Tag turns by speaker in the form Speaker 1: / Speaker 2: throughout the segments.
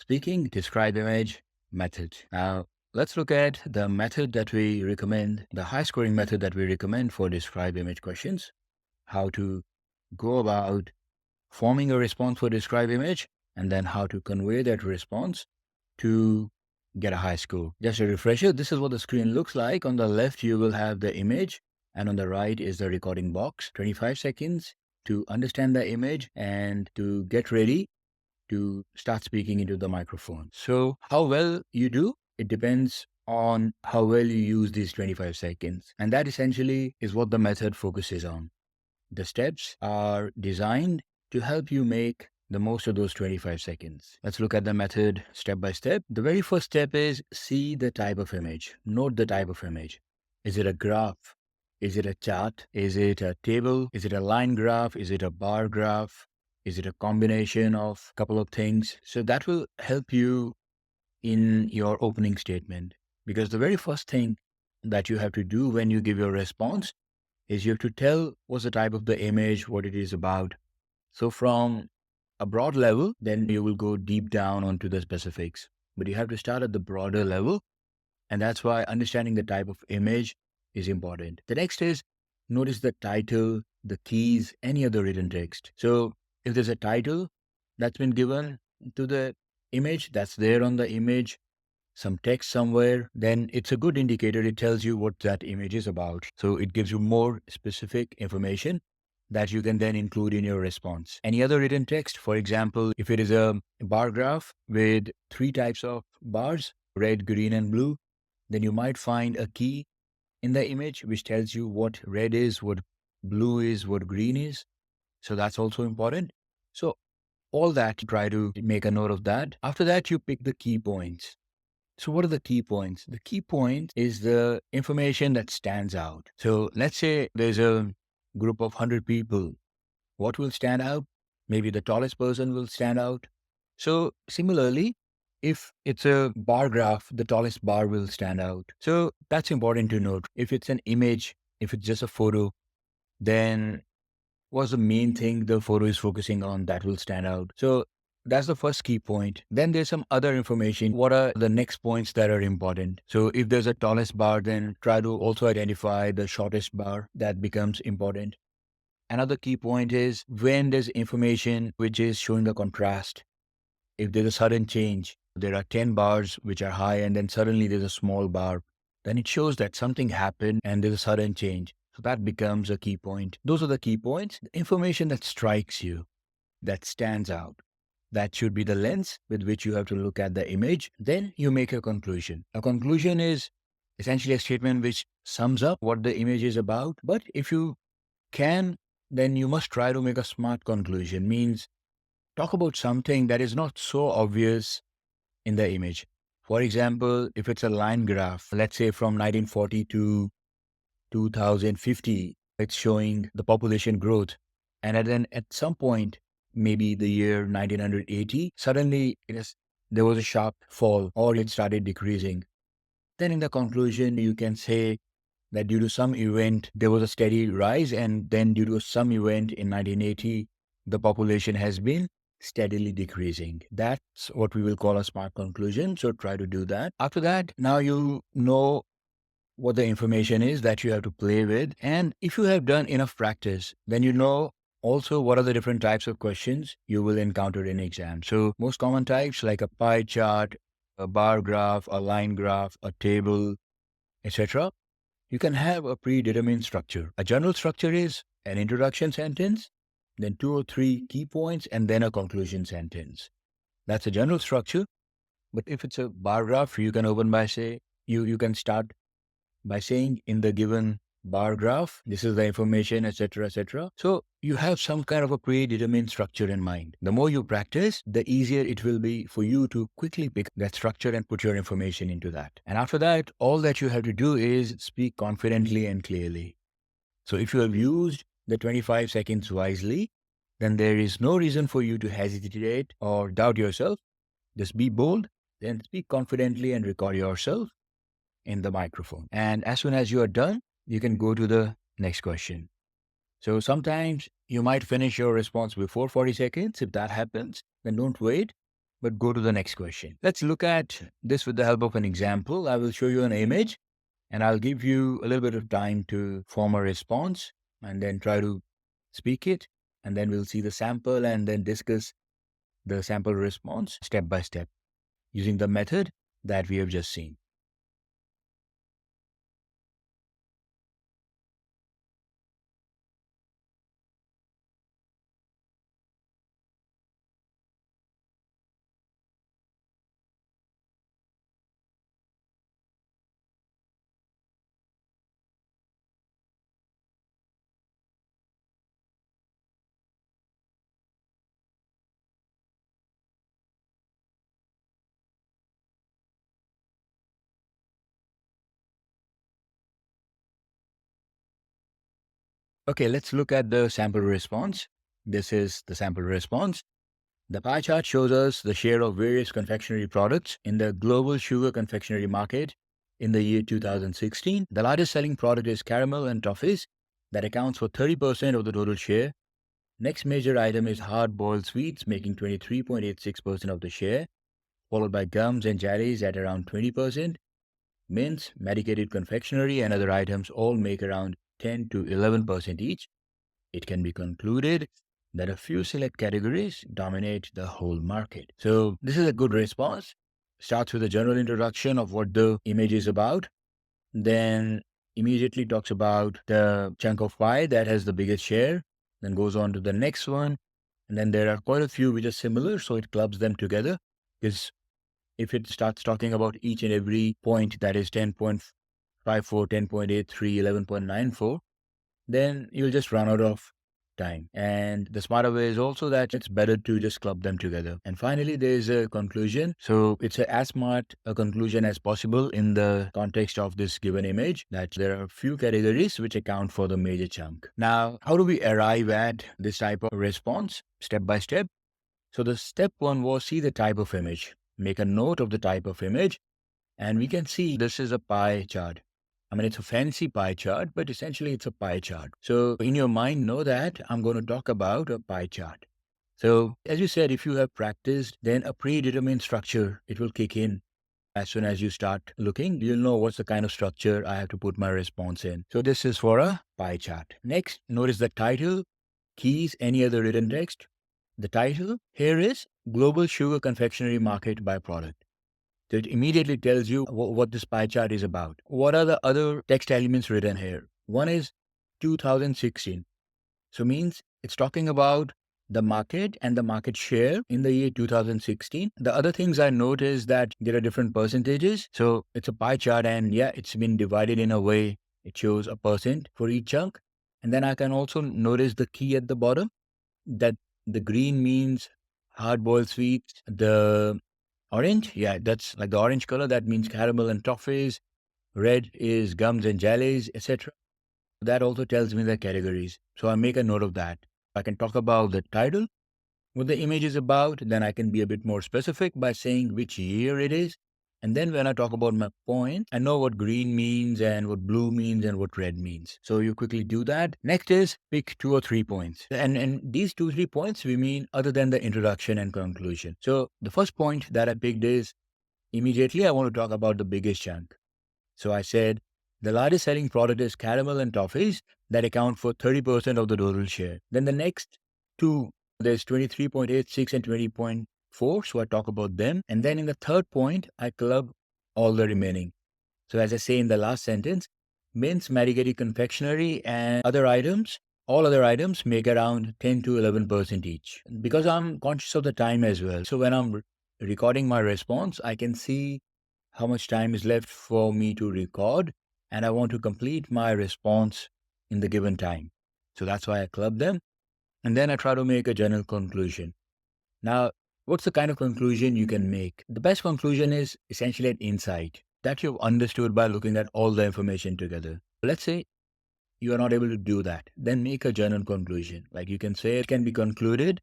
Speaker 1: speaking, describe image, method. Now, let's look at the method that we recommend, the high scoring method that we recommend for describe image questions, how to go about forming a response for describe image, and then how to convey that response to get a high score. Just a refresher, this is what the screen looks like. On the left, you will have the image, and on the right is the recording box. 25 seconds to understand the image and to get ready to start speaking into the microphone. So how well you do, it depends on how well you use these 25 seconds. And that essentially is what the method focuses on. The steps are designed to help you make the most of those 25 seconds. Let's look at the method step by step. The very first step is see the type of image. Note the type of image. Is it a graph? Is it a chart? Is it a table? Is it a line graph? Is it a bar graph? Is it a combination of a couple of things? So that will help you in your opening statement, because the very first thing that you have to do when you give your response is you have to tell what's the type of the image, what it is about. So from a broad level, then you will go deep down onto the specifics. But you have to start at the broader level. And that's why understanding the type of image is important. The next is notice the title, the keys, any other written text. So if there's a title that's been given to the image, that's there on the image, some text somewhere, then it's a good indicator. It tells you what that image is about. So it gives you more specific information that you can then include in your response. Any other written text, for example, if it is a bar graph with 3 types of bars, red, green, and blue, then you might find a key in the image which tells you what red is, what blue is, what green is. So that's also important. So all that, try to make a note of that. After that, you pick the key points. So what are the key points? The key point is the information that stands out. So let's say there's a group of 100 people. What will stand out? Maybe the tallest person will stand out. So similarly, if it's a bar graph, the tallest bar will stand out. So that's important to note. If it's an image, if it's just a photo, then what's the main thing the photo is focusing on that will stand out? So that's the first key point. Then there's some other information. What are the next points that are important? So if there's a tallest bar, then try to also identify the shortest bar. That becomes important. Another key point is when there's information which is showing the contrast. If there's a sudden change, there are 10 bars which are high and then suddenly there's a small bar, then it shows that something happened and there's a sudden change. So that becomes a key point. Those are the key points. The information that strikes you, that stands out. That should be the lens with which you have to look at the image. Then you make a conclusion. A conclusion is essentially a statement which sums up what the image is about. But if you can, then you must try to make a smart conclusion. Means talk about something that is not so obvious in the image. For example, if it's a line graph, let's say from 1940 to 2050, it's showing the population growth. And then at some point, maybe the year 1980, suddenly there was a sharp fall or it started decreasing. Then in the conclusion, you can say that due to some event, there was a steady rise. And then due to some event in 1980, the population has been steadily decreasing. That's what we will call a smart conclusion. So try to do that. After that, now you know what the information is that you have to play with. And if you have done enough practice, then you know also what are the different types of questions you will encounter in exam. So most common types like a pie chart, a bar graph, a line graph, a table, etc. You can have a predetermined structure. A general structure is an introduction sentence, then 2 or 3 key points, and then a conclusion sentence. That's a general structure. But if it's a bar graph, you can open by you can start by saying in the given bar graph, this is the information, etc., etc. So you have some kind of a predetermined structure in mind. The more you practice, the easier it will be for you to quickly pick that structure and put your information into that. And after that, all that you have to do is speak confidently and clearly. So if you have used the 25 seconds wisely, then there is no reason for you to hesitate or doubt yourself. Just be bold, then speak confidently and record yourself in the microphone. And as soon as you are done, you can go to the next question. So sometimes you might finish your response before 40 seconds. If that happens, then don't wait. But go to the next question. Let's look at this with the help of an example. I will show you an image and I'll give you a little bit of time to form a response and then try to speak it. And then we'll see the sample and then discuss the sample response step by step using the method that we have just seen. Okay, let's look at the sample response. This is the sample response. The pie chart shows us the share of various confectionery products in the global sugar confectionery market in the year 2016. The largest selling product is caramel and toffees that accounts for 30% of the total share. Next major item is hard-boiled sweets making 23.86% of the share, followed by gums and jellies at around 20%. Mints, medicated confectionery and other items all make around 10 to 11% each. It can be concluded that a few select categories dominate the whole market. So this is a good response. Starts with a general introduction of what the image is about, then immediately talks about the chunk of pie that has the biggest share, then goes on to the next one, and then there are quite a few which are similar, so it clubs them together. Because if it starts talking about each and every point that is 10.54, 10.83, 11.94, then you'll just run out of time. And the smarter way is also that it's better to just club them together. And finally, there's a conclusion. So it's as smart a conclusion as possible in the context of this given image, that there are a few categories which account for the major chunk. Now, how do we arrive at this type of response step by step? So the step one was see the type of image. Make a note of the type of image. And we can see this is a pie chart. I mean, it's a fancy pie chart, but essentially it's a pie chart. So in your mind, know that I'm going to talk about a pie chart. So as you said, if you have practiced, then a predetermined structure, it will kick in. As soon as you start looking, you'll know what's the kind of structure I have to put my response in. So this is for a pie chart. Next, notice the title, keys, any other written text. The title here is Global Sugar Confectionery Market by Product. So it immediately tells you what this pie chart is about. What are the other text elements written here? One is 2016. So means it's talking about the market and the market share in the year 2016. The other things I note is that there are different percentages. So it's a pie chart and yeah, it's been divided in a way. It shows a percent for each chunk. And then I can also notice the key at the bottom, that the green means hard-boiled sweets. The orange, yeah, that's like the orange color. That means caramel and toffees. Red is gums and jellies, etc. That also tells me the categories. So I make a note of that. I can talk about the title, what the image is about. Then I can be a bit more specific by saying which year it is. And then when I talk about my point, I know what green means and what blue means and what red means. So you quickly do that. Next is pick 2 or 3 points. And these 2, 3 points we mean other than the introduction and conclusion. So the first point that I picked is immediately I want to talk about the biggest chunk. So I said the largest selling product is caramel and toffees that account for 30% of the total share. Then the next two, there's 23.86 and 20.4. So I talk about them. And then in the third point, I club all the remaining. So as I say in the last sentence, mints, medicated confectionery and other items, all other items make around 10 to 11% each. Because I'm conscious of the time as well. So when I'm recording my response, I can see how much time is left for me to record, and I want to complete my response in the given time. So that's why I club them, and then I try to make a general conclusion. Now, what's the kind of conclusion you can make? The best conclusion is essentially an insight that you've understood by looking at all the information together. Let's say you are not able to do that, then make a general conclusion. Like you can say it can be concluded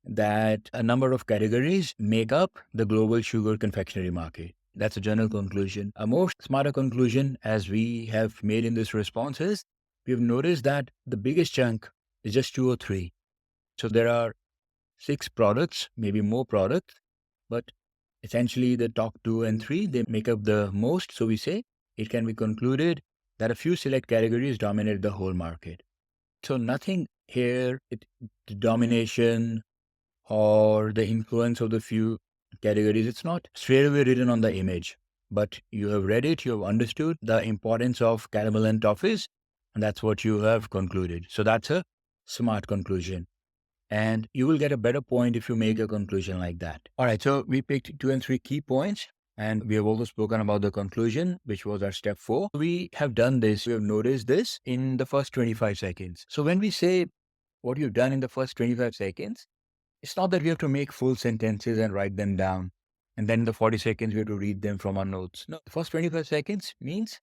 Speaker 1: that a number of categories make up the global sugar confectionery market. That's a general conclusion. A more smarter conclusion, as we have made in this response, is we've noticed that the biggest chunk is just 2 or 3. So there are 6 products, maybe more products, but essentially the top 2 and 3, they make up the most. So we say it can be concluded that a few select categories dominate the whole market. So nothing here, the domination or the influence of the few categories, it's not straight away written on the image, but you have read it, you have understood the importance of caramel and toffees, and that's what you have concluded. So that's a smart conclusion. And you will get a better point if you make a conclusion like that. All right, so we picked 2 and 3 key points, and we have also spoken about the conclusion, which was our step 4. We have done this, we have noticed this in the first 25 seconds. So when we say what you've done in the first 25 seconds, it's not that we have to make full sentences and write them down, and then in the 40 seconds we have to read them from our notes. No, the first 25 seconds means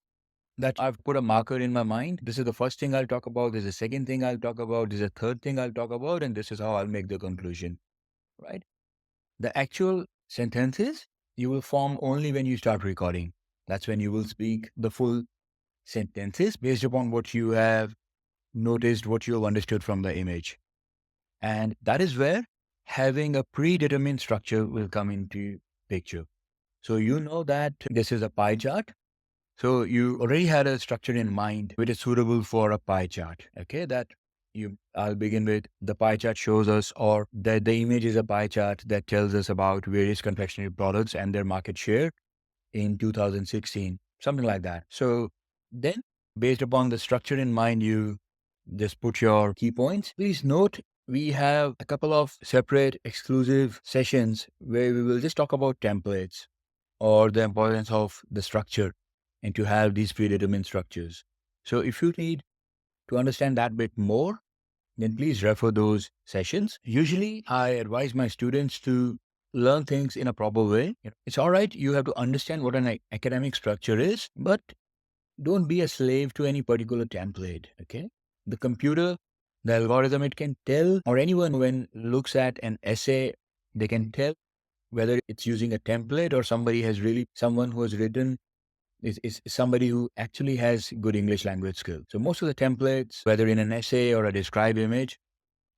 Speaker 1: that I've put a marker in my mind. This is the first thing I'll talk about. This is the second thing I'll talk about. This is the third thing I'll talk about. And this is how I'll make the conclusion, right? The actual sentences you will form only when you start recording. That's when you will speak the full sentences based upon what you have noticed, what you have understood from the image. And that is where having a predetermined structure will come into picture. So you know that this is a pie chart. So you already had a structure in mind which is suitable for a pie chart. Okay, I'll begin with the pie chart shows us, or the image is a pie chart that tells us about various confectionery products and their market share in 2016, something like that. So then based upon the structure in mind, you just put your key points. Please note, we have a couple of separate exclusive sessions where we will just talk about templates or the importance of the structure and to have these predetermined structures. So if you need to understand that bit more, then please refer those sessions. Usually I advise my students to learn things in a proper way. It's all right, you have to understand what an academic structure is, but don't be a slave to any particular template, okay? The computer, the algorithm, it can tell, or anyone when looks at an essay, they can tell whether it's using a template or someone who has written is somebody who actually has good English language skills. So most of the templates, whether in an essay or a describe image,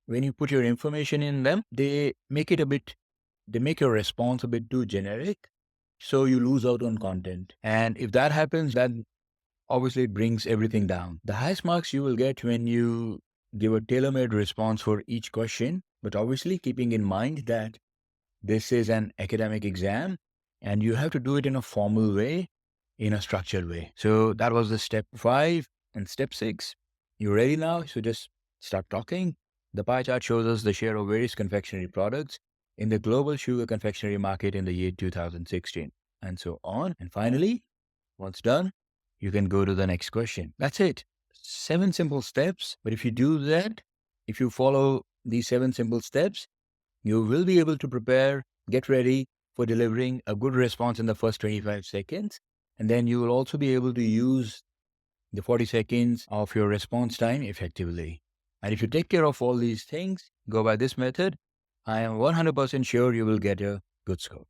Speaker 1: when you put your information in them, they make your response a bit too generic. So you lose out on content. And if that happens, then obviously it brings everything down. The highest marks you will get when you give a tailor-made response for each question, but obviously keeping in mind that this is an academic exam and you have to do it in a formal way, in a structured way. So that was the step 5 and step 6. You ready now? So just start talking. The pie chart shows us the share of various confectionery products in the global sugar confectionery market in the year 2016, and so on. And finally, once done, you can go to the next question. That's it. 7 simple steps. But if you do that, if you follow these 7 simple steps, you will be able to prepare, get ready for delivering a good response in the first 25 seconds. And then you will also be able to use the 40 seconds of your response time effectively. And if you take care of all these things, go by this method, I am 100% sure you will get a good score.